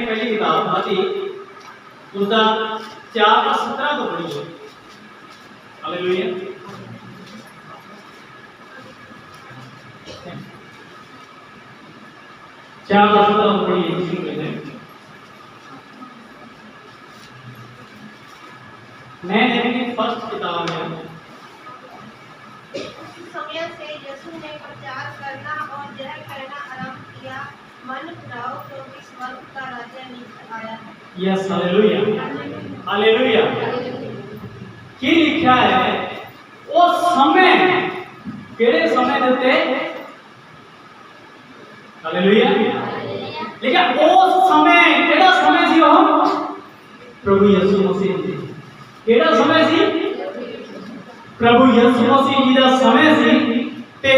की पहली किताब मती उसका 4:17 को पढ़िए। हालेलुया। मैं फर्स्ट किताब में समय से यीशु ने प्रचार करना और यह कहना आरंभ किया, मन फिराओ क्योंकि स्वर्ग का राज्य निकट आया है। Yes, hallelujah hallelujah. की लिखा है वो समय केड़े समय देते, हालेलुया। लेकिन वो समय केड़ा समय सी हो प्रभु यीशु मसीह जी केड़ा समय सी प्रभु यीशु मसीह जी का समय सी ते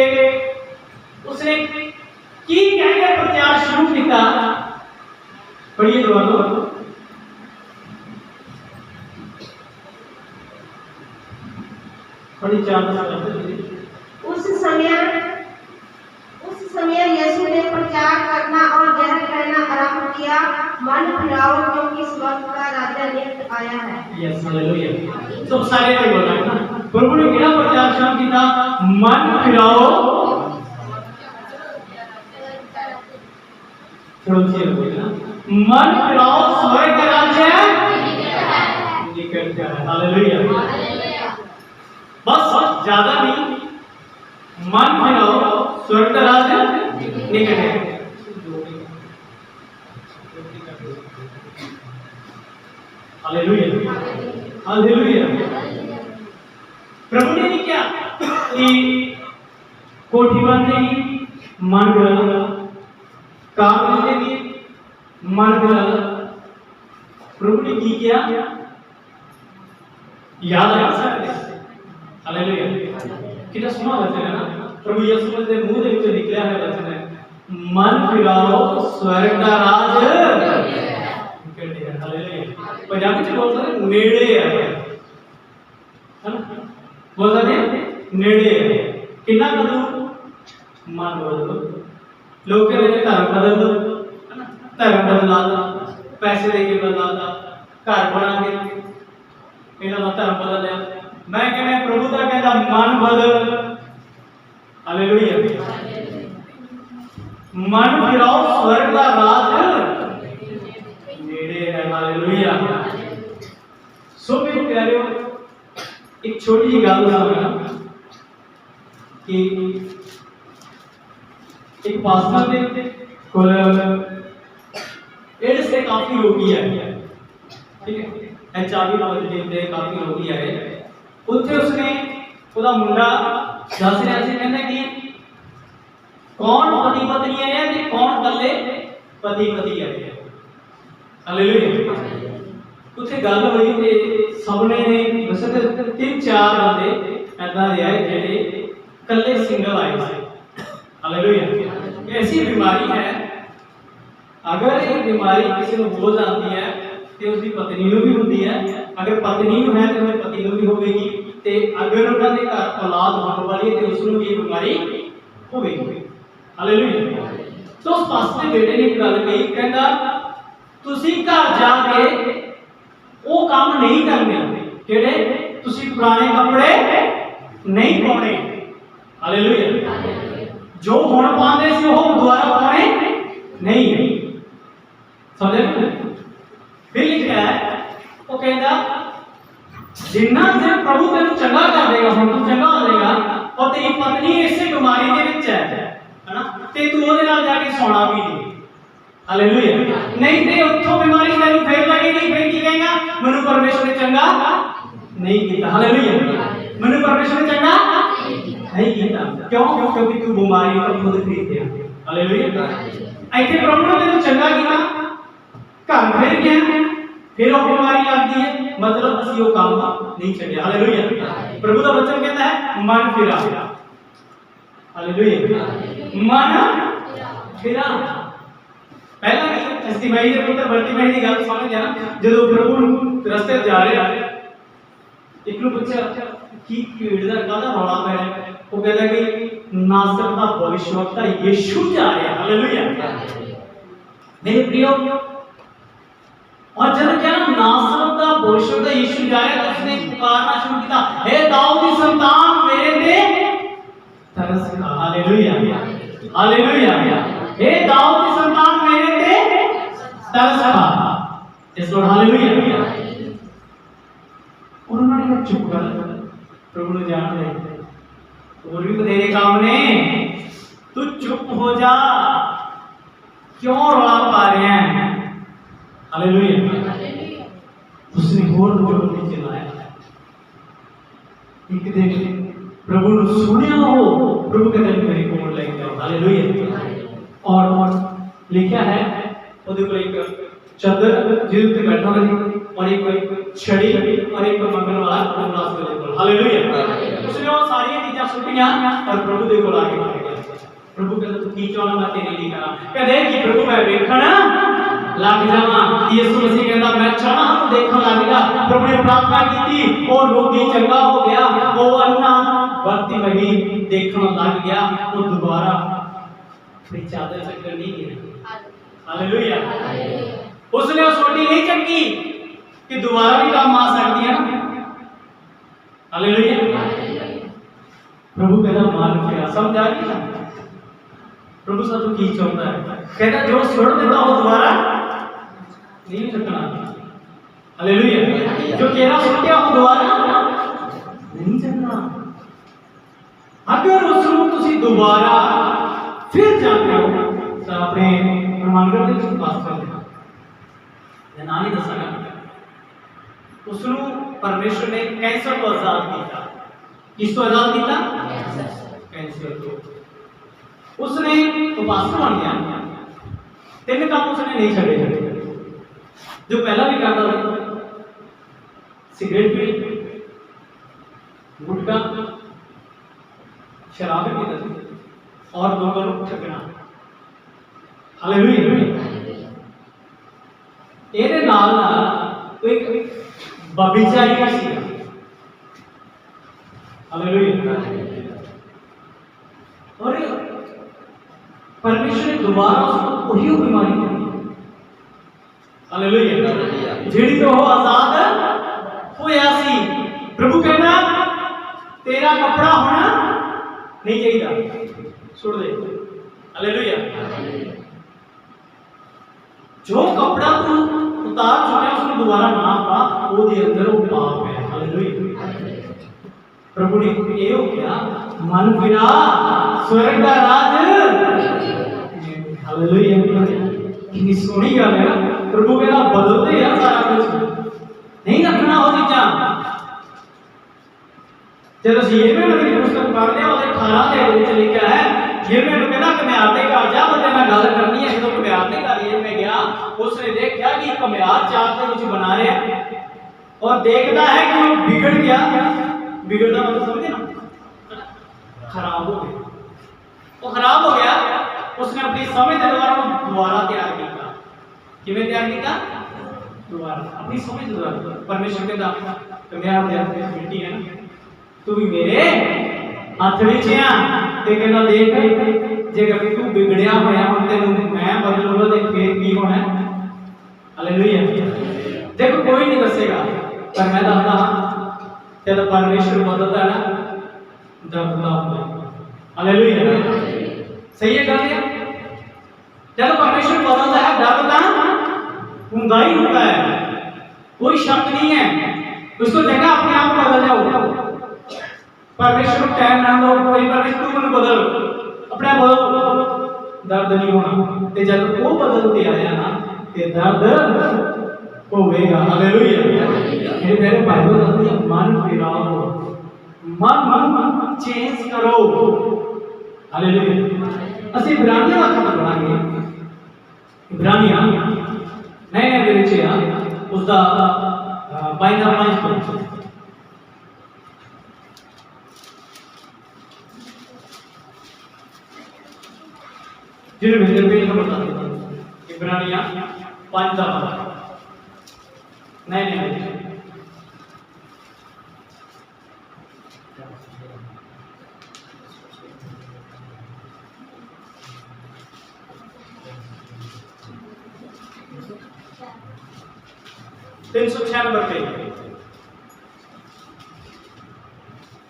उसने की कहकर प्रचार शुरू किया। पढ़िए दोबारा पढ़ी 4:17। उस समय यीशु ने प्रचार करना और यह कहना आरंभ किया, मन फिराओ क्योंकि स्वर्ग का राज्य निकट आया है। Yes, hallelujah. सब सारे ने बोला ना प्रभु ने क्या प्रचार शुरू किया, मन फिराओ मन फिराओ स्वर्ग का राज्य निकट है। हालेलुया। बस ज्यादा नहीं, मन फिराओ स्वर्ग का राज्य निकट है। Hallelujah hallelujah. प्रभु ने क्या कि कोठी बांधेगी मन फिराओ, काम मिलेगी मन फिराओ। प्रभु ने की किया याद आया सकते। हालेलुया। कितना सुना वचन है ना, प्रभु यीशु मसीह के मुंह से निकला है वचन है, मन फिराओ स्वर्ग का राज निकट है। हालेलुया। पंजाबी में बोलते हैं नेड़े है ना, बोलते हैं नेड़े है। कितना कदू मन बदल दो, लोग कह रहे धर्म बदल दो है ना, धर्म बदला दो, पैसे देके बदला दो, घर बना के इन्होंने धर्म बदल लिया। मैं कहना प्रभु का कहता मन बदल। हालेलुया। मन फिराओ स्वर्ग का राज नेड़े है। हालेलुया। सो मेरे प्यारे एक छोटी सी गल सुना कि एक पास्टर ने कोल एड्स से काफी रोगी है, ठीक है, HIV पॉजिटिव थे काफी रोगी आए। उत्थे उसने ਉਹਦਾ मुंडा दस रहा ਸੀ कहना कि कौन पति पत्नी है ते कौन कल्ले पति पति है। हालेलुया। उत्थे गल हुई ते सबने ने वैसे ते 3-4 बंदे ऐसा दे आए जेडे कल्ले सिंगल आए थे। हालेलुया। ऐसी बीमारी है, अगर ये बीमारी किसी को हो जाती है तो उसकी पत्नी को भी होती है, अगर पत्नी को है तो पति को भी होगी, ते अगर उन्होंने घर औलाद होने वाली है तो उसको भी बीमारी होगी। हालेलुया। तो उस पास्टर बेटे ने एक गल कही, कहता तुसी घर जाके वो काम नहीं करने जेडे तुसी पुराने कपड़े नहीं पाने। हालेलुया। जो हुण पाते सी वो दोबारा पाने नहीं। समझे? फिर लिखा है वो कहता जिन्ना चਿਰ प्रभु तेन चंगा कर देगा, हम तू चंगा हो जाएगा और तेरी पत्नी इसे बीमारी के विच है ना, ते तू ओदे नाल जाके सोना भी नहीं। हालेलुया। नहीं ते उत्थों बीमारी तेनू फिर लगेगी, फिर की कहेगा मैनू परमेश्वर ने चंगा नहीं किया। हालेलुया। मैनू परमेश्वर ने चंगा नहीं किया। क्यों? क्योंकि तू बीमारी को खुद खरीदया। हालेलुया। ऐसे प्रभु ने तेनू चंगा किया, घर फिर गया, फिर वो बीमारी लगती है, मतलब असि वो काम नहीं छड्या। हालेलुया। प्रभु का वचन कहता है मन फिरा। हालेलुया। मन फिरा। पहला इस्तिमाई के पुत्र बर्तिमाई की गल समझ गया ना, जब प्रभु रास्ते जा रहे एक नु पूछा कि भीड़ का कादा रौला पै रहा है, वो कहता कि नासरत का भविष्यवक्ता यीशु जा रहा है। हालेलुया। मेरे प्रियो और जब क्या नासरत का भविष्य यीशु जाए तो उसने पुकारना शुरू किया, हे दाऊद की संतान मेरे पे तरस खा। Hallelujah, hallelujah. हे दाऊद की संतान मेरे पे तरस खा। इस लॉर्ड, हालेलुया। और उन्होंने कहा चुप कर, प्रभु ने जान ले और भी तो तेरे काम ने, तू चुप हो जा, क्यों रोला पा रहे हैं। हालेलुया। उसने और जोर में चिल्लाया, एक देख प्रभु ने सुनिया हो, प्रभु के दिल मेरे को लेके जाओ। हालेलुया। और लिखा है वो देखो, एक चादर जिस पे बैठा हुआ और एक छड़ी और एक मंगल वाला उदास को देखो। हालेलुया। उसने वो सारी चीजें सुनिया और प्रभु देखो लाके मार गया। प्रभु कहता तू की चोना मैं तेरे लिए करा, कहते कि प्रभु मैं देखना लग जावा। यीशु मसीह कहता मैं चाहना तो देखने लगेगा। प्रभु ने प्रार्थना की थी और रोगी चंगा हो गया, वो अन्ना भक्ति वही देखने लग गया, वो दोबारा अपनी चादर चक्कर नहीं गया। हालेलुया। उसने वो सोटी नहीं चक्की कि दोबारा भी काम आ सकती है ना। हालेलुया। प्रभु कहता मान फिरा, समझ आ गई ना। प्रभु सा तू की चाहता है, कहता जो छोड़ देता वो दोबारा नहीं चुकना। हालेलुया। जो तेरा सत्य हो दोबारा नहीं चलना। अगर उसको तुसी दोबारा फिर जाते हो तो अपने प्रमाणगढ़ के पास कर देना, मैं ना नहीं दसागा। उसनु परमेश्वर ने कैंसर को आजाद किया। किसको आजाद किया? कैंसर को। उसने तो पास्टर बन गया, तीन काम उसने नहीं छड़े जो पहला भी करता था, सिगरेट पी, गुटखा, शराब भी पीता था और लोगों को ठगना। हालेलुया। ਇਹਦੇ ਨਾਲ ਇੱਕ ਬਬਿਚਾਰੀ ਵੀ ਸੀ। हालेलुया। और परमेश्वर ने दोबारा उसको वही बीमारी दी। हालेलुया। जेड़ी तो हो आजाद होया सी। प्रभु कहना तेरा कपड़ा होना नहीं चाहिए, छोड़ दे। हालेलुया। जो कपड़ा तू उतार चुका उसको दोबारा ना पा, वो दे अंदर वो पाप है। हालेलुया। प्रभु ने ये हो गया मन फिरा स्वर्ग का राज। हालेलुया। कितनी सोहनी गल है। प्रभु कहना बदलते यार सारा कुछ नहीं रखना हो चीजा। जब ਅਸੀਂ ਇਹ ਵੀ ਪੁਸਤਕ ਪੜ੍ਹਦੇ ਹਾਂ ਉਹਦੇ 18 ਦੇ ਵਿੱਚ ਲਿਖਿਆ ਹੈ, ये मैंने कहना कमियार के घर जा, बंदे मैं गल करनी है। जो कमियार के घर ये मैं गया, उसने देखा कि कमियार चार के कुछ बना रहे हैं और देखता है कि वो बिगड़ गया। बिगड़ना मतलब समझे ना, खराब हो गया। वो खराब हो गया, उसने अपनी समझ के दोबारा तैयार किया। किवें तैयार किया? दोबारा अपनी समझ दोबारा। परमेश्वर के दाम कमियार दे मिट्टी है ना, तू भी मेरे हाथ विच आ ते कहना देख जे कभी तू बिगड़िया होया हुण तेनू मैं बदलूंगा ते फिर की होना है। हालेलुया। देखो कोई नहीं दसेगा, पर मैं दसदा जब परमेश्वर बदलता है ना दबदा होता। हालेलुया। सही है गल। जब परमेश्वर बदलता है दबदा उंगाई होता है, कोई शक नहीं है। उसको जगह अपने आप बदल जाओ। परमेश्वर को टाइम ना दो, कोई परमेश्वर को बदल अपने आप बदल, दर्द नहीं होना। ते जब वो बदलते आया ना ते दर्द होवेगा। हालेलुया। मेरे प्यारे भाइयों बहनों, मन फिराओ, मन चेंज करो। हालेलुया। ਅਸੀਂ ਇਬਰਾਨੀਆਂ ਦਾ ਖਤ ਪੜਾਂਗੇ। ਇਬਰਾਨੀਆਂ नए ਦੇ ਵਿੱਚ ਆ ਉਸ ਦਾ 22 ਦਾ 5 जिन्हें मेरे पेज में बता देता इब्रानिया 5 का नहीं 306 नंबर पे।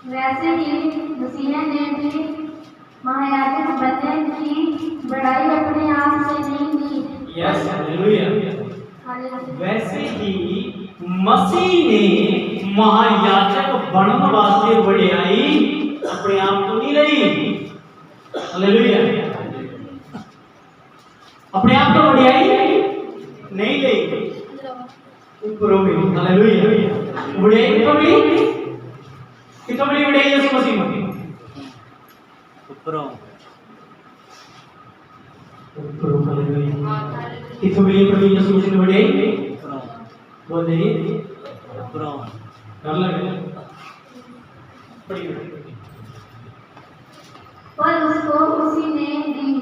वैसे ही मसीह ने भी महायाजक बनने की बड़ाई अपने आप से नहीं की। Yes hallelujah. हालेलुया। वैसे ही मसीह ने महायाजक बनने वास्ते बड़ाई अपने आप को नहीं ली। हालेलुया। अपने आप को बड़ाई नहीं ली, ऊपरों मिली। हालेलुया। बड़ाई कितों मिली? कितों मिली बड़ाई? यीशु मसीह में ऊपरों ऊपरों। हालेलुया। कितों मिली प्रभु यीशु मसीह में बड़ाई? ऊपरों बोल दे ऊपरों कर लगे पढ़िए। पर उसको उसी ने दी।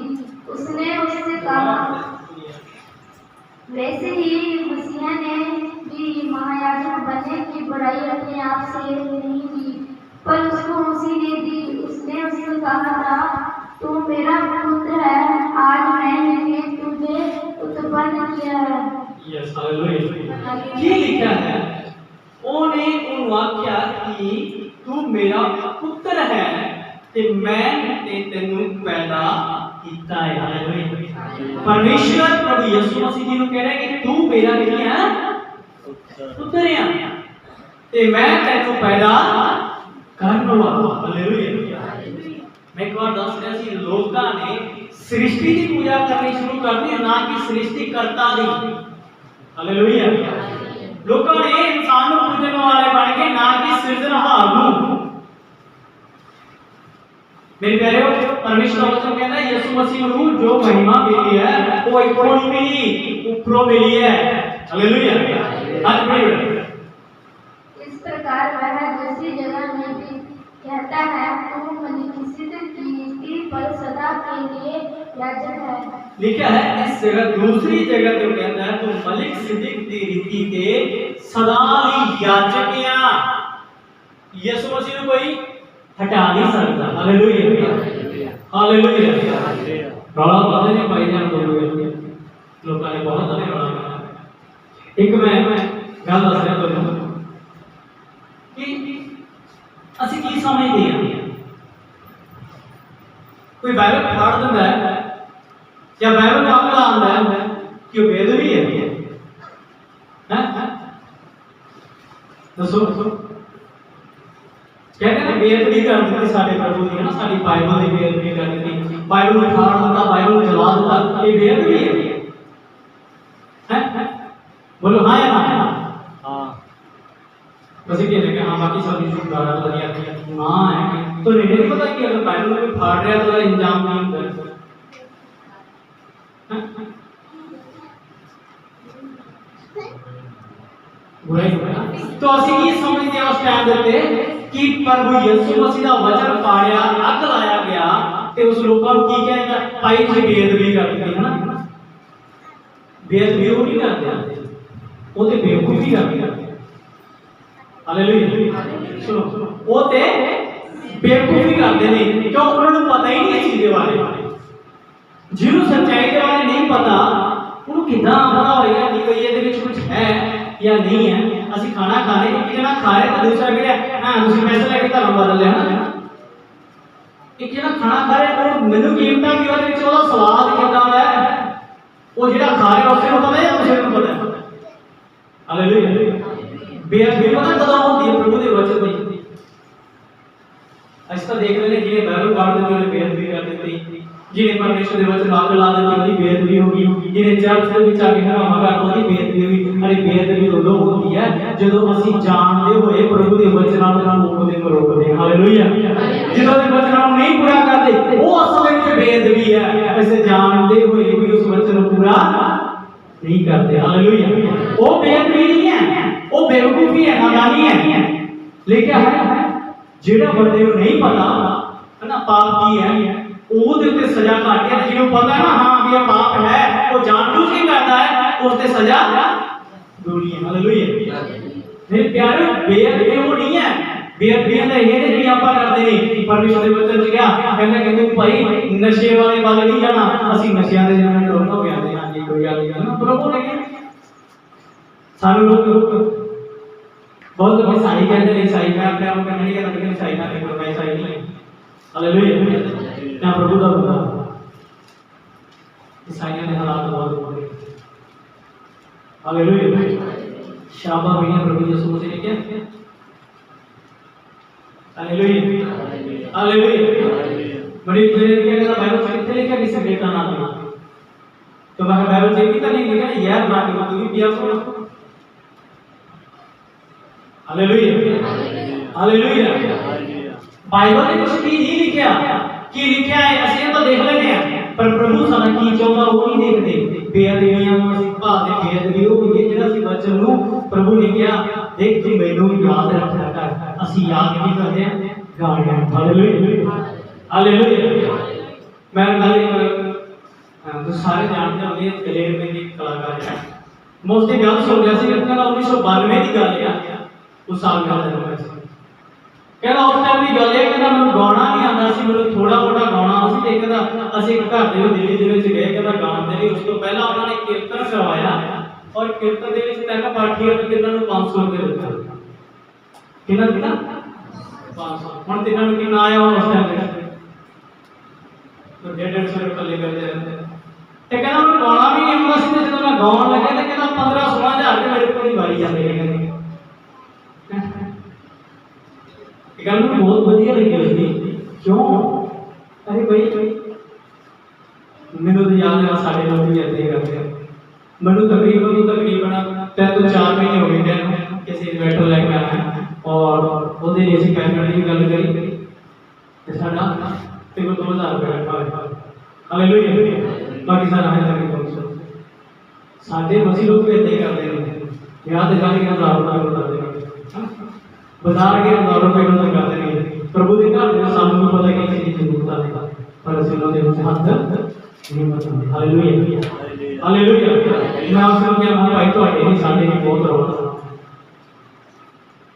उसने उससे कहा, वैसे ही मसीह ने भी महायाजक बनने की बड़ाई अपने आप से नहीं की, पर उसको उसी ने दी। उसने उससे कहा था, तू मेरा पुत्र है, आज मैंने तुझे उत्पन्न किया है। Yes hallelujah. ये लिखा है, ओने उन वाक्या कि तू मेरा पुत्र है ते मैं तेनू पैदा कीता है। हालेलुया। परमेश्वर प्रभु यीशु मसीह जी ਨੂੰ कह रहा है कि तू मेरा ਕੀ ਹੈ? ਪੁੱਤਰ ਹੈ ਤੇ ਮੈਂ ਤੈਨੂੰ ਪੈਦਾ ਕਰਨ ਵਾਲਾ। ਹਾਲੇਲੂਇਆ। मैं एक बार दस रहा सी, लोगों ने सृष्टि की पूजा करनी शुरू कर दी, ना कि सृष्टिकर्ता दी। हालेलुया। लोगों ने इंसान को पूजन वाले बन के, ना कि सृजनहार को। मेरे प्यारे परमेश्वर वचन कहता है यीशु मसीह को जो महिमा मिली है वो ऊपरों नहीं मिली, ऊपरों मिली है। हालेलुया। आज पढ़िए। इस प्रकार वह दूसरी जगह में भी कहता है, तू मलिकिसिदक की रीति पर सदा के लिए याजक है। लिखा है इस जगह, दूसरी जगह तो कहता है तो मलिक सिद्दीक दी रीति के सदा ली याजक या। यीशु मसीह को कोई हटा नहीं सकता। हालेलुया। हालेलुया। रौला पाते ने भाई जान बोल रहे लोगों ने बहुत सारे रौला पाया। एक मैं गल दस रहा तुहानू कि ਅਸੀਂ ਕੀ ਸਮਝਦੇ ਹਾਂ? ਕੋਈ ਬਾਈਬਲ ਫਾੜ ਦਿੰਦਾ ਹੈ ਜਾਂ ਬਾਈਬਲ ਨੂੰ ਅੱਗ ਲਾਉਂਦਾ ਹੈ ਕਿ ਉਹ ਬੇਦਬੀ ਹੈ। ਹੈ ਦੱਸੋ ਕਹਿੰਦੇ ਨੇ ਬੇਦਬੀ ਕਰ ਦਿੱਤੀ ਸਾਡੇ ਪ੍ਰਭੂ ਦੀ, ਹੈ ਨਾ, ਸਾਡੀ ਬਾਈਬਲ ਦੀ ਬੇਦਬੀ ਕਰ ਦਿੱਤੀ, ਬਾਈਬਲ ਨੂੰ ਫਾੜ ਦਿੱਤਾ, ਬਾਈਬਲ ਨੂੰ ਜਲਾ ਦਿੱਤਾ। ਇਹ ਬੇਦਬੀ ਹੈ। ਹੈ ਬੋਲੋ ਹਾਂ ਜਾਂ ਨਾ? हाँ वैसे क्या है कि हाँ बाकी सब चीज़ गाना तो नहीं आती है ना है तो नहीं पता कि अगर बाइबल में फाड़ रहा है तो इंजाम नहीं होता बुराई तो ਅਸੀਂ ਕੀ ਸਮਝਦੇ ਹਾਂ ਉਸ ਟਾਈਮ ਦੇ ਉੱਤੇ ਕਿ ਪ੍ਰਭੂ ਯਿਸੂ ਮਸੀਹ ਦਾ ਵਚਨ ਪਾੜਿਆ, ਅੱਗ ਲਾਇਆ ਗਿਆ ਤੇ ਉਸ ਲੋਕਾਂ ਨੂੰ ਕੀ ਕਹਿੰਦਾ? ਭਾਈ ਤੁਸੀਂ ਬੇਅਦਬੀ ਕਰਦੇ ਹੈ ਨਾ। ਬੇਅਦਬੀ ਉਹ ਨਹੀਂ ਕਰਦੇ, ਉਹ ਤੇ ਬੇਵਕੂਫੀ ਕਰਦੇ। हालेलुया। सुनो वो ते बेवकूफी करते ने क्यों? उन्होंने पता ही नहीं चीज के बारे में। जिन्होंने सच्चाई के बारे नहीं पता उन्होंने कितना पता होएगा कि कोई ये विच कुछ है या नहीं है। ਅਸੀਂ ਖਾਣਾ ਖਾਣੇ ਇੱਕ ਜਣਾ ਖਾ ਰਿਹਾ ਤਾਂ ਦੂਸਰਾ ਕਹਿ ਰਿਹਾ ਹਾਂ ਤੁਸੀਂ ਪੈਸੇ ਲੈ ਕੇ ਧਰਮ ਬਦਲ ਲਿਆ ਨਾ। ਇੱਕ ਜਣਾ ਖਾਣਾ ਖਾ ਰਿਹਾ ਉਹ ਮੈਨੂੰ ਕੀਮਤਾਂ ਵੀ ਉਹਦੇ ਵਿੱਚ ਉਹਦਾ ਸਵਾਦ ਕਿੰਨਾ ਹੈ ਉਹ ਜਿਹੜਾ ਖਾ ਰਿਹਾ ਉਸੇ ਨੂੰ ਪਤਾ ਹੈ ਉਸੇ ਨੂੰ ਪਤਾ ਹੈ। ਹਾਲੇਲੂਇਆ। बेअदबी पता कदों होती है प्रभु के वचन की? अस तो देख रहे हैं जिन्हें बाइबल पढ़ देते हैं बेअदबी कर देते, जिन्हें परमेश्वर के वचन आगे ला देते हैं बेअदबी होगी, जिन्हें चर्च के विच आके हरामा कर देते बेअदबी होगी। अरे बेअदबी उदों होती है जदों ਅਸੀਂ ਜਾਣਦੇ ਹੋਏ ਪ੍ਰਭੂ ਦੇ ਵਚਨਾਂ ਨੂੰ ਰੋਕਦੇ ਹਾਂ। ਹਾਲੇਲੂਇਆ। ਜਦੋਂ ਦੇ ਵਚਨਾਂ ਨੂੰ ਨਹੀਂ ਪੂਰਾ ਕਰਦੇ ਉਹ ਅਸਲ ਵਿੱਚ ਬੇਅਦਬੀ ਹੈ। ਅਸੀਂ ਜਾਣਦੇ ਹੋਏ ਵੀ ਉਸ ਵਚਨ ਨੂੰ ਪੂਰਾ नहीं करते। हालेलुया। वो बेअदबी नहीं है, वो बेवकूफी है, नादानी है। लेकिन है जेड़ा बंदे को नहीं पता है ना पाप की है ਉਹਦੇ ਉੱਤੇ ਸਜ਼ਾ ਘੱਟ ਹੈ। ਜਿਹਨੂੰ ਪਤਾ ਹੈ ਨਾ ਹਾਂ ਵੀ ਇਹ ਪਾਪ ਹੈ ਉਹ ਜਾਣਬੁੱਝ ਕੇ ਕਰਦਾ ਹੈ ਉਸ ਤੇ ਸਜ਼ਾ ਦੂਰੀ ਹੈ। ਹਾਲੇਲੂਇਆ। ਮੇਰੇ ਪਿਆਰੇ ਬੇਅਦਬੀ ਉਹ ਨਹੀਂ ਹੈ। ਬੇਅਦਬੀਆਂ ਦਾ ਇਹ ਜਿਹੜੀ ਆਪਾਂ ਕਰਦੇ ਨੇ ਪਰਮੇਸ਼ਰ ਦੇ ਵਚਨ ਚ ਕਿਹਾ ਕਹਿੰਦਾ ਕਿ ਤੂੰ ਭਾਈ ਨਸ਼ੇ ਵਾਲੇ ਵੱਲ ਨਹੀਂ ਜਾਣਾ। ਅਸੀਂ ਨਸ਼ਿਆਂ ਦੇ ਜਨਾਂ ਟੁਰ ਹੋ ਗਏ ਹਾਂ ਜੀ, ਕੋਈ ਗੱਲ ਨਹੀਂ ਨਾ। ਪ੍ਰਭੂ ਨੇ सारे लोग बहुत लोग ईसाई कहते हैं, ईसाई मैं अपने आप को नहीं कहता, लेकिन ईसाई ना कहता, मैं ईसाई नहीं है। हालेलुया, मैं प्रभु का बंदा हूं। ईसाइयों ने हालात बहुत बुरे, हालेलुया, शाबा भी है प्रभु यीशु मसीह ने क्या, हालेलुया, हालेलुया। बड़ी मेरे क्या कहता बाइबल से कितने लिखा किसी बेटा ना था, तो मैं बाइबल से भी तो नहीं लिखा यार ना कि तू भी पिया को, हालेलुया, हालेलुया। बाइबल ने कुछ भी नहीं लिखा कि लिखा है ਅਸੀਂ ਤਾਂ ਦੇਖ ਲੈਂਦੇ ਆ, ਪਰ ਪ੍ਰਭੂ ਸਾਡਾ ਕੀ ਚਾਹੁੰਦਾ ਉਹ ਨਹੀਂ ਦੇਖਦੇ। ਬੇਅਦਬੀਆਂ ਨੂੰ ਅਸੀਂ ਭਾਲਦੇ, ਬੇਅਦਬੀ ਉਹ ਹੋਈ ਜਿਹੜਾ ਅਸੀਂ ਵਚਨ ਨੂੰ ਪ੍ਰਭੂ ਨੇ ਕਿਹਾ ਦੇਖ ਤੂੰ ਮੈਨੂੰ ਯਾਦ ਰੱਖਿਆ ਕਰ, ਅਸੀਂ ਯਾਦ ਨਹੀਂ ਕਰਦੇ ਆ ਗਾਣਿਆਂ। Hallelujah, hallelujah. ਮੈਂ ਗੱਲ ਤੁਸੀਂ ਸਾਰੇ ਜਾਣਦੇ ਹੋਗੇ ਦਲੇਰ ਮੇਂ ਇੱਕ ਕਲਾਕਾਰ ਹੈ, ਮੈਂ ਉਸਦੀ ਗੱਲ ਸੁਣ ਰਿਹਾ ਸੀ, ਕਹਿੰਦਾ 1992 ਦੀ ਗੱਲ ਆ, ਉਸ ਸਾਲ ਦਾ ਜਨਮ ਸੀ। ਕਹਿੰਦਾ ਉਸ ਟਾਈਮ ਦੀ ਗੱਲ ਹੈ, ਕਹਿੰਦਾ ਮੈਨੂੰ ਗਾਉਣਾ ਨਹੀਂ ਆਉਂਦਾ ਸੀ, ਮੈਨੂੰ ਥੋੜਾ ਮੋਟਾ ਗਾਉਣਾ ਆਉਂਦਾ ਸੀ। ਤੇ ਕਹਿੰਦਾ ਅਸੀਂ ਇੱਕ ਘਰ ਦੇ ਵਿੱਚ ਦਿੱਲੀ ਦੇ ਵਿੱਚ ਗਏ, ਕਹਿੰਦਾ ਗਾਉਣ ਦੇ ਲਈ। ਉਸ ਤੋਂ ਪਹਿਲਾਂ ਉਹਨਾਂ ਨੇ ਕੀਰਤਨ ਕਰਵਾਇਆ, ਔਰ ਕੀਰਤਨ ਦੇ ਵਿੱਚ ਤਿੰਨ ਪਾਠੀਆਂ ਨੂੰ ਤਿੰਨਾਂ ਨੂੰ 500 ਰੁਪਏ ਦਿੱਤਾ। ਕਿੰਨਾ ਦਿੱਤਾ? 500। ਹੁਣ ਤਿੰਨਾਂ ਨੂੰ ਕਿੰਨਾ ਆਇਆ ਉਸ ਟਾਈਮ ਤੇ? 150 ਰੁਪਏ ਲੈ ਕਰਦੇ ਰਹਿੰਦੇ। ਤੇ ਕਹਿੰਦਾ ਮੈਨੂੰ ਗਾਉਣਾ ਵੀ ਨਹੀਂ ਆਉਂਦਾ ਸੀ, ਤੇ ਜਦੋਂ ਮੈਂ ਗਾਉਣ ਲੱਗਿਆ ਤੇ ਕਹਿੰਦਾ 15-16 ਹਜ਼ਾਰ ਰੁਪਏ ਮੇਰੇ ਕੋਲ ਹੀ ਵਾਰੀ ਜਾਂਦੇ ਨੇ। ਕਹਿੰਦੇ ਇਹ ਗੱਲ ਮੈਨੂੰ ਬਹੁਤ ਵਧੀਆ ਲੱਗੀ ਉਸਦੀ। ਕਿਉਂ? ਅਰੇ ਭਾਈ ਮੈਨੂੰ ਤਾਂ ਯਾਦ ਹੈ ਸਾਡੇ ਲੋਕ ਵੀ ਇੱਦਾਂ ਹੀ ਕਰਦੇ ਆ। ਮੈਨੂੰ ਤਕਰੀਬਨ 3 ਤੋਂ 4 ਮਹੀਨੇ ਹੋ ਗਏ ਨੇ ਕਿਸੇ ਇਨਵਰਟਰ ਲੈ ਕੇ ਆਇਆ, ਔਰ ਉਹਦੇ ਲਈ ਅਸੀਂ ਪੈਨਲ ਦੀ ਗੱਲ ਕਰੀ ਤੇ ਸਾਡਾ ਤੇ 2000 ਰੁਪਏ ਰੱਖਾ ਹੋਇਆ। ਹਾਲੇਲੂਇਆ। ਬਾਕੀ ਸਾਰਾ ਹੈ ਤਾਂ ਨਹੀਂ ਸਾਡੇ ਮਸੀਹ ਲੋਕ ਵੀ ਇੱਦਾਂ ਹੀ ਕਰਦੇ ਨੇ। ਵਿਆਹ ਤੇ ਜਾ ਕੇ 1000 ਰੁਪਏ ਬਤਾਦੇ ਨੇ, बाजार के 1000 रुपए का करते नहीं। प्रभु ने कहा सामने को पता है कि चीज जरूरत है, पर ऐसे लोग उनसे हाथ नहीं बताते। Hallelujah, hallelujah. मैं आपसे क्या भाई ਤੁਹਾਡੇ ਨਹੀਂ ਸਾਡੇ ਨਹੀਂ ਬਹੁਤ ਰੋਣਾ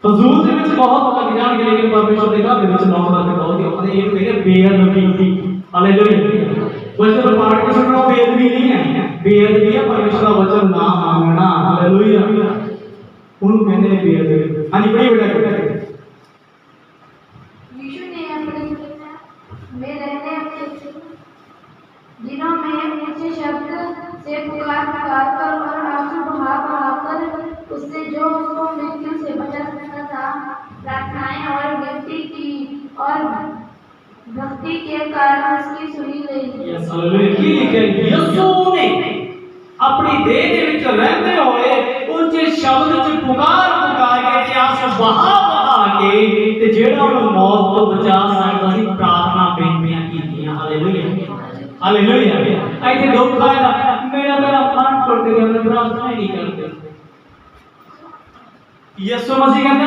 ਫਜ਼ੂਲ ਦੇ ਵਿੱਚ ਬਹੁਤ ਲੱਗ ਜਾਣਗੇ, ਲੇਕਿਨ ਪਰਮੇਸ਼ਰ ਦੇ ਘਰ ਦੇ ਵਿੱਚ ਨਾਮ ਦਾ ਬਹੁਤ ਹੀ ਔਖਾ। ਇਹ ਕਹਿੰਦੇ ਬੇਅਦਬੀ। ਹਾਲੇਲੁਇਆ। ਵਚਨ ਪਾਠ ਕੇ ਸੁਣਨਾ ਬੇਅਦਬੀ ਨਹੀਂ ਹੈ, ਬੇਅਦਬੀ ਹੈ ਪਰਮੇਸ਼ਰ ਦਾ ਵਚਨ ਨਾ ਮੰਨਣਾ। ਹਾਲੇਲੁਇਆ। ਉਹਨੂੰ ਕਹਿੰਦੇ ਨੇ ਬੇਅਦਬੀ। ਹਾਂਜੀ ਬੜੀ ਬੜਾ यीशु ने अपने में रहते अपने दिनों में ऊंचे शब्द से पुकार कर और आंसू बहाकर उससे जो उसको मृत्यु से बचा सकता था प्रार्थनाएं और गिनती की और भक्ति के कारण उसकी सुनी गई। Yes hallelujah. की लिखा है यीशु ने अपनी देह ਦੇ ਵਿੱਚ ਰਹਿੰਦੇ ਹੋਏ ਉੱਚੇ ਸ਼ਬਦ ਚ ਪੁਕਾਰ ਕੇ ਤੇ ਆਂਸੂ ਬਹਾ ਕੇ ਤੇ ਜਿਹੜਾ ਉਹਨੂੰ ਮੌਤ ਤੋਂ ਬਚਾ ਸਕਦਾ ਸੀ ਪ੍ਰਾਰਥਨਾ ਬੇਨਤੀਆਂ ਕੀਤੀਆਂ। Hallelujah, hallelujah. ਇੱਥੇ ਦੁੱਖ ਆਇਆ, ਮੇਰਾ ਤਾਂ ਮਨ ਟੁੱਟ ਗਿਆ, ਮੈਂ ਪ੍ਰਾਰਥਨਾ ਹੀ ਨਹੀਂ ਕਰਦਾ। ਯਿਸੂ ਮਸੀਹ ਕਹਿੰਦਾ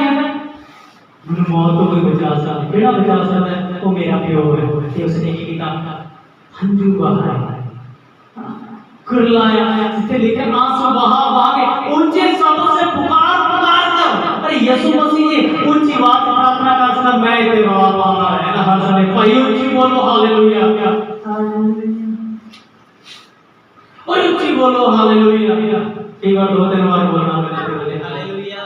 ਮੈਨੂੰ ਮੌਤ ਤੋਂ ਕੋਈ ਬਚਾ ਸਕਦਾ, ਕਿਹੜਾ ਬਚਾ ਸਕਦਾ ਹੈ? ਉਹ ਮੇਰਾ ਪਿਓ ਹੈ। ਤੇ ਉਸਨੇ ਕੀ ਕੀਤਾ? ਹੰਝੂ ਬਹਾਏ, कुरलाया, जिसे लेकर आंसू बहा के ऊंचे शब्द से पुकार कर। अरे यीशु मसीह ने ऊंची बात प्रार्थना कर सकता, मैं तेरे बाप वाला है ना हर समय। भाई ऊंची बोलो हालेलुया, और ऊंची बोलो हालेलुया। एक बार 2-3 बार बोलना मैंने बोले हालेलुया,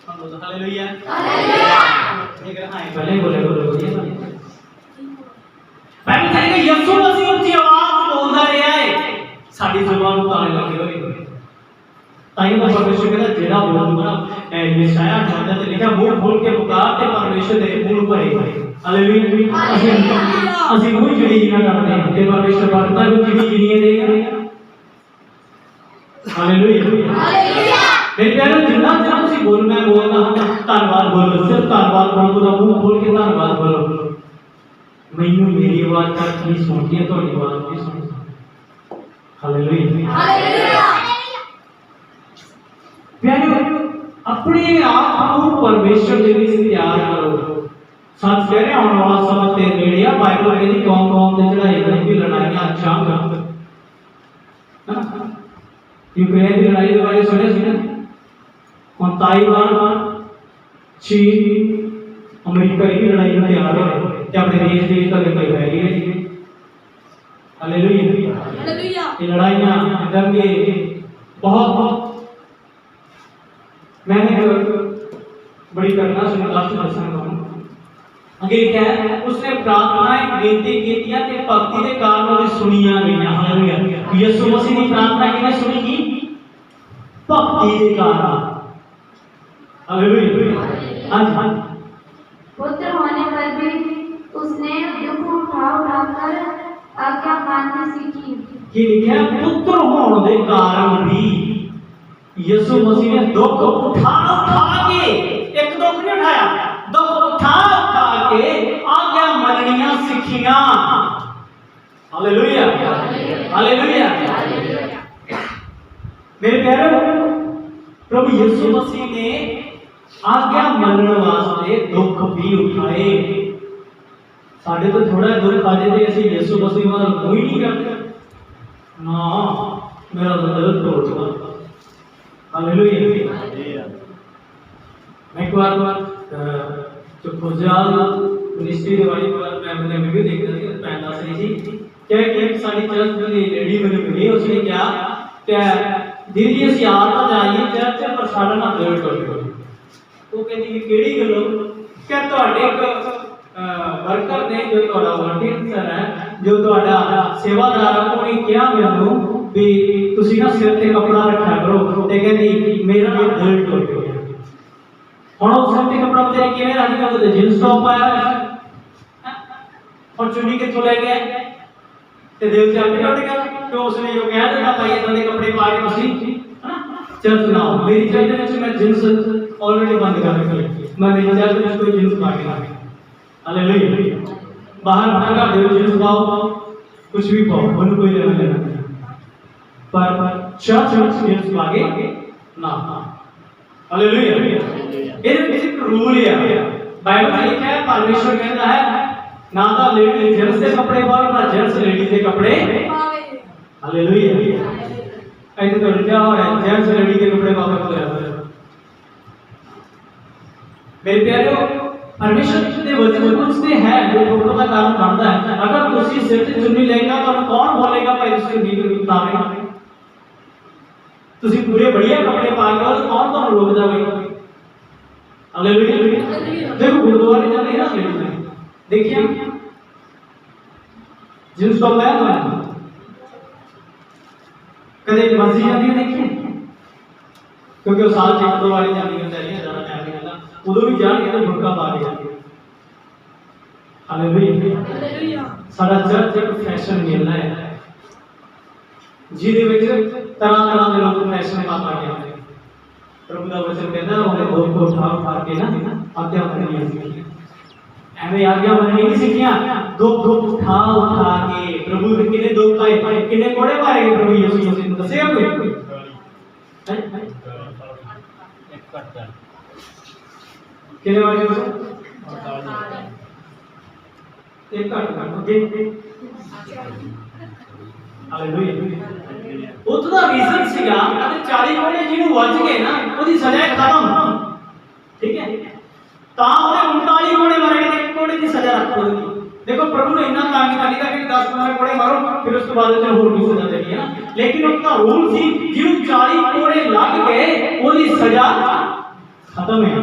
हम बोलो हालेलुया, हालेलुया। एक हां पहले बोले बाइबल कहेगा यीशु मसीह ऊंची आवाज बोलता रहा है, साडी जुबान उतारे लगे होए। ताई का परमेश्वर कहता जेड़ा बोलूगा यशाया 58 में लिखा मुंह खोल के पुकार ते परमेश्वर तेरे मुंह भरेगा। हालेलुया। ਅਸੀਂ ਕੋਈ ਜਿਹੜੀ ਨਾ ਕਰਦੇ ਹਾਂ ਤੇ ਪਰਮੇਸ਼ਰ ਵਰਤਾ ਨੂੰ ਜਿਹੜੀ ਜਿੰਨੀਆਂ ਦੇਗਾ। Hallelujah, hallelujah. ਮੇਰੇ ਪਿਆਰੋ ਜਿੰਨਾ ਤੁਸੀਂ ਬੋਲਣਾ ਬੋਲਣਾ ਧੰਨਵਾਦ ਬੋਲੋ, ਸਿਰਫ ਧੰਨਵਾਦ ਪ੍ਰਭੂ ਦਾ ਮੂੰਹ ਖੋਲ ਕੇ ਧੰਨਵਾਦ ਬੋਲੋ। ਮੈਨੂੰ ਮੇਰੀ ਆਵਾਜ਼ ਤੱਕ ਨਹੀਂ ਸੁਣਦੀ ਹੈ, ਤੁਹਾਡੀ ਆਵਾਜ਼ ਵੀ ਸੁਣਦੀ। Hallelujah, hallelujah. ਪਿਆਰਿਓ ਆਪਣੇ ਆਪ ਨੂੰ ਪਰਮੇਸ਼ਰ ਦੇ ਲਈ ਤਿਆਰ ਕਰੋ। ਸੱਚ ਕਹਿ ਰਿਹਾ ਆਉਣ ਵਾਲਾ ਸਮਾਂ ਤੇ ਨੇੜੇ ਆ। ਬਾਈਬਲ ਕਹਿੰਦੀ ਕੌਮ ਤੇ ਚੜਾਈ ਕਰਦੀ ਲੜਾਈਆਂ ਜੰਗ यूक्रेन की लड़ाई के बारे में सुने सुने और ताइवान चीन अमेरिका की लड़ाई में तैयार हो रहे हैं अपने देश का कोई फैली है। Hallelujah, hallelujah. ये लड़ाइयाँ दंगे बहुत बड़ी करना सुन लास्ट दर्शन को अगे लिखा है उसने प्रार्थनाएं बेनती कीतियां ते भक्ति दे कारण ओदी सुनियां गईयां। हालेलुया। यीशु मसीह दी प्रार्थना किने सुनी की? भक्ति दे कारण। हालेलुया। हां हां। पुत्र होने पर भी उसने दुख उठाकर आज्ञा माननी सीखी। ये लिखा है पुत्र होने दे कारण भी यीशु मसीह ने दुख उठा के, एक दुख नहीं उठाया, दुख उठा के आज्ञा मननियां सीखियां। हालेलुया। हालेलुया। मेरे प्यारे प्रभु यीशु मसीह ने आज्ञा मनने वास्ते दुख भी उठाए। साडे तो थोड़ा दुख आ जाए असि यीशु मसीह वाल कोई नहीं करते ना, मेरा तो दिल तोड़ चुका। हालेलुया। मैं एक बार जो खुजाल मिनिस्ट्री के वाली बार मैं वीडियो देख रहा था, मैं दस रही थी क्या कि साडी चर्च में लेडी मैंने मिली, उसने क्या दीदी ਅਸੀਂ ਆ ਤਾਂ ਜਾਈਏ ਚਰਚ ਪਰ ਸਾਡਾ ਨਾ ਦਿਲ ਟੁੱਟ ਗਿਆ। ਉਹ ਕਹਿੰਦੀ ਕਿ ਕਿਹੜੀ ਗੱਲੋਂ? ਕਿ ਤੁਹਾਡੇ ਇੱਕ ਵਰਕਰ ਨੇ ਜੋ ਤੁਹਾਡਾ ਵਰਟੀਅਰ ਹੈ, ਜੋ ਤੁਹਾਡਾ ਸੇਵਾਦਾਰ ਹੈ, ਉਹਨੇ ਕਿਹਾ ਮੈਨੂੰ ਵੀ ਤੁਸੀਂ ਨਾ ਸਿਰ ਤੇ ਕਪੜਾ ਰੱਖਿਆ ਕਰੋ, ਤੇ ਕਹਿੰਦੀ ਮੇਰਾ ਨਾ ਦਿਲ ਟੁੱਟ ਗਿਆ। ਹੁਣ ਉਹ ਸਿਰ ਤੇ ਕਪੜਾ ਤੇਰੇ ਕਿਵੇਂ ਰੱਖ ਗਿਆ? ਉਹਦੇ ਜਿੰਸ ਟੌਪ ਪਾਇਆ ਹੋਇਆ और चुनी कितों ले गया ते दिल से आपे टूट गया। तो उसने जो कह दिया भाई इतना दे कपड़े पा के तुसी चर्च ना आओ। मेरी चर्च में मैं जिन्स ऑलरेडी बंद कर रखी, मैं मेरी चर्च में कोई जिन्स पा के ना। हालेलुया। बाहर भागा दे जिन्स पाओ कुछ भी पाओ, मन कोई लेना देना नहीं, पर चर्च में जिन्स पा के ना। हालेलुया। ये एक रूल है, बाइबल में लिखा है, परमेश्वर कहता है ना तो लेडी जेंट्स के कपड़े पाओ ना जेंट्स लेडीज के कपड़े पावे। हालेलुया। ऐसे तो क्या हो रहा है, जेंट्स लेडी के कपड़े पावे तो रहता है। मेरे प्यारे परमेश्वर के वचन कुछ से है जो दुखों का कारण बनता है। अगर तुसी सिर से चुन्नी लेगा तो कौन बोलेगा भाई उसके नीचे उतारे? तुसी पूरे बढ़िया कपड़े पा के तो कौन कौन रोकदा भाई? हालेलुया। देखो गुरुद्वारे जाते हैं ना लेडीज, देखिए जिन्स टॉप है तो कदे मस्जिद जाती है देखिए, क्योंकि वो साल से दो बार जाती है, ज़्यादा टाइम नहीं लगता, उधर भी जाके तो भुक्का पा के जाती है। हालेलुया। सारा चर्च एक फैशन मिलना है जिहदे विच तरह तरह के लोग फैशन पा के आते हैं। प्रभु का वचन कहता है उन्हें दुख को उठा के ना आज्ञा मननी सीखी। एवं आज्ञा मननी नहीं सीखिया, दुख उठा के प्रभु ने किने दुख पाए, किने कोड़े मारे गए प्रभु यीशु मसीह ने दसेगा कोई किने मारे गए? एक कट ओके। हालेलुया। उतना रीजन सीगा अगर 40 कोड़े जिन्हों वज गए ना ओदी सजा खत्म, ठीक है, ता उन्हें 39 कोड़े मारे गए, एक कोड़े की सजा रखो। देखो प्रभु ने इतना काम किया कि 10-15 कोड़े मारो फिर उसके बाद चलो होर की सजा देनी है ना, लेकिन उसका रूल थी जिन्हों 40 कोड़े लग गए ओदी सजा खत्म है।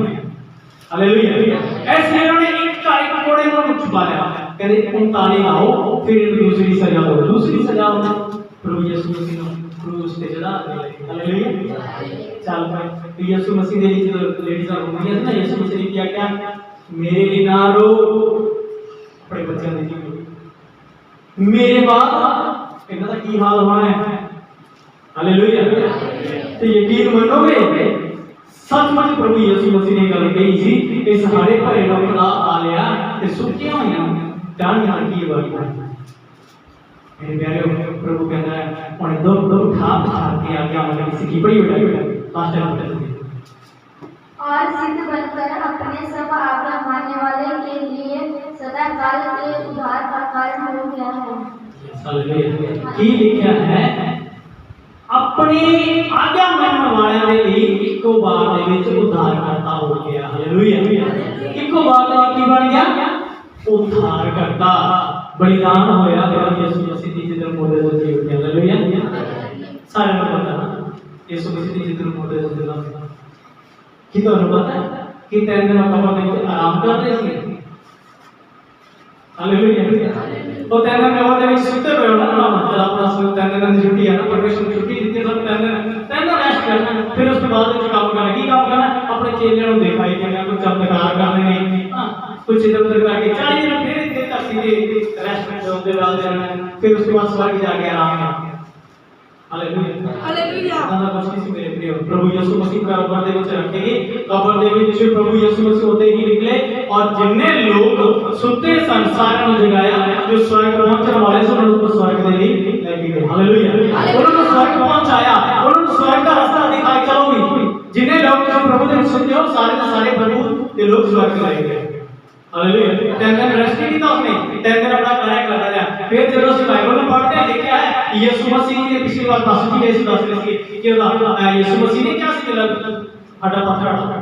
हालेलुया। ऐसे उन्होंने एक 40 कोड़े को छुपा लिया, कहते 39 आओ फिर दूसरी सजा हो, दूसरी सजा हो प्रभु यीशु मसीह ने क्रूस पे चढ़ा दिया। हालेलुया। चल भाई तो यीशु मसीह ने जो लेडीज और रोमिया थी ना, यीशु मसीह ने किया क्या? मेरे लिए ना रो, अपने बच्चों ने की मेरे बाद इनका की हाल होना है। हालेलुया। तो यकीन मनोगे सचमुच प्रभु यीशु मसीह ने गल कही थी, इस हरे भरे लोग दा आ लिया ते सुक्कियां होइयां डाणियां की वाली है। मेरे प्यारे प्रभु कहता है उन्हें दो उठा के आज्ञा मननी सीखी। बड़ी बेटा लास्ट टाइम और सिद्ध बनकर अपने सब आज्ञा मानने वाले के लिए सदा काल के उद्धार का कारण हो गया है। हालेलुया। की लिखा है अपने आज्ञा मानने वाले के लिए इको बार दे विच उद्धार करता हो गया। हालेलुया। इको बार दे की बन गया? उद्धार करता, बलिदान होया प्रभु यीशु मसीह दी जिदर मोड़े दे जी उठे। हालेलुया। सारे लोग पता यीशु मसीह दी जिदर मोड़े दे कि तो पता है कि 3 दिन कबर दे आराम कर रहे थे। हालेलुया। तो 3 दिन कबर दे सुते पए हो ना, मतलब अपना 3 दिन की छुट्टी है ना, परमेश्वर की छुट्टी दी सब 3 दिन रेस्ट करना, फिर उसके बाद काम करना। की काम करना? अपने चेलों को दिखाई देना, कुछ चमत्कार करने ने, कुछ इधर उधर करके 40 दिन फिर इतने तक सीधे रेस्ट में होते रहना, फिर उसके बाद स्वर्ग जाके आराम करना। हालेलुया। हालेलुया। दादा बख्शिश मेरे प्रिय प्रभु यीशु मसीह का कब्र दे विच रखेंगे। कब्र दे विच प्रभु यीशु मसीह होते ही निकले और जिन्ने लोग सुते संसार को जगाया, जो स्वर्ग पहुंचने वाले से उनको स्वर्ग दे दी लेके गए। हालेलुया। उन्होंने स्वर्ग पहुंचाया, उन्होंने स्वर्ग का रास्ता दिखाया। चलो भी जिन्ने लोग प्रभु दे सुनते हो सारे के सारे प्रभु के लोग स्वर्ग ले गए। हालेलुया। 3 दिन रेस्ट नहीं था उसने, 3 दिन अपना कार्य करता रहा। फिर जब उस बाइबल में पढ़ते हैं देखा है यीशु मसीह ने पिछली बार पास की ऐसी बात की कि यीशु मसीह ने क्या किया, हटा पत्थर हटा,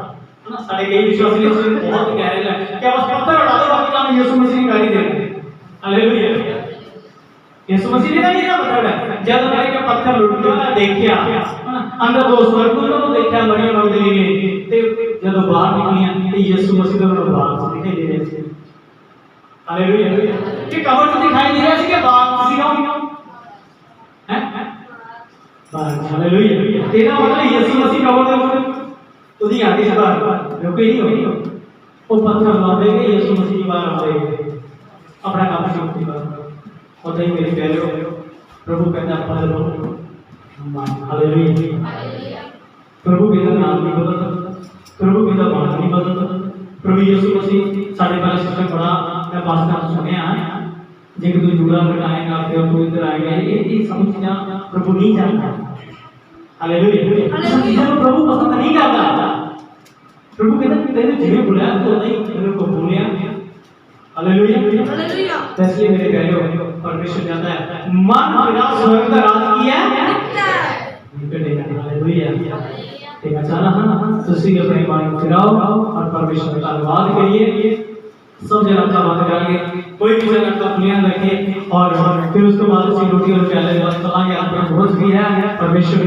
है ना। सारे कई विश्वासी लोग बहुत गहरे हैं क्या बस पत्थर हटा दो बाकी काम यीशु मसीह ने कर ही देना। हालेलुया। यीशु मसीह ने नहीं ना पत्थर, जब हमारे के पत्थर लुट गया देखिया, है ना। अंदर दो स्वर्गदूतों को देखा मरियम मगदलीनी ने, ते जब बाहर निकलियां ते यीशु मसीह को बाहर से दिखाई दे रहे थे। हालेलुया। कि कबर तो दिखाई दे रहा है कि बाहर किसी का हैं बाहर। हालेलुया। तेरा मतलब यीशु मसीह कबर दे तो दी आगे से बाहर रुके ही हो, वो पत्थर ला देंगे यीशु मसीह बाहर आ जाएंगे अपना काम शुरू कर। और नहीं मेरे प्यारे प्रभु कहता है पढ़ लो। हालेलुया। प्रभु के नाम नहीं बदलता, प्रभु के नाम नहीं बदलता। प्रभु यीशु मसीह साढ़े 12 सिस्टम पढ़ा मैं पास सुने हैं जे कि तू जुड़ा लगाएगा फिर तू इधर आएगा, ये सब चीज़ें प्रभु नहीं जानता। हालेलुया। सब चीज़ें प्रभु पसंद नहीं करता। प्रभु कहता है तेरे जिन्हें बुलाया तो नहीं तेरे को भूलिया। हालेलुया। हालेलुया। इसलिए मेरे प्यारे परमेश्वर कहता है मन बिना स्वर्ग का राज किया हालेलुया। एक अचानक ना उसी के अपने मान फिराओ और परमेश्वर का धन्यवाद करिए। सब जगह का बात करेंगे, कोई भी जगह का पुण्य रखे और फिर उसके बाद उसी रोटी और प्याले के बाद चला गया। भोज भी है परमेश्वर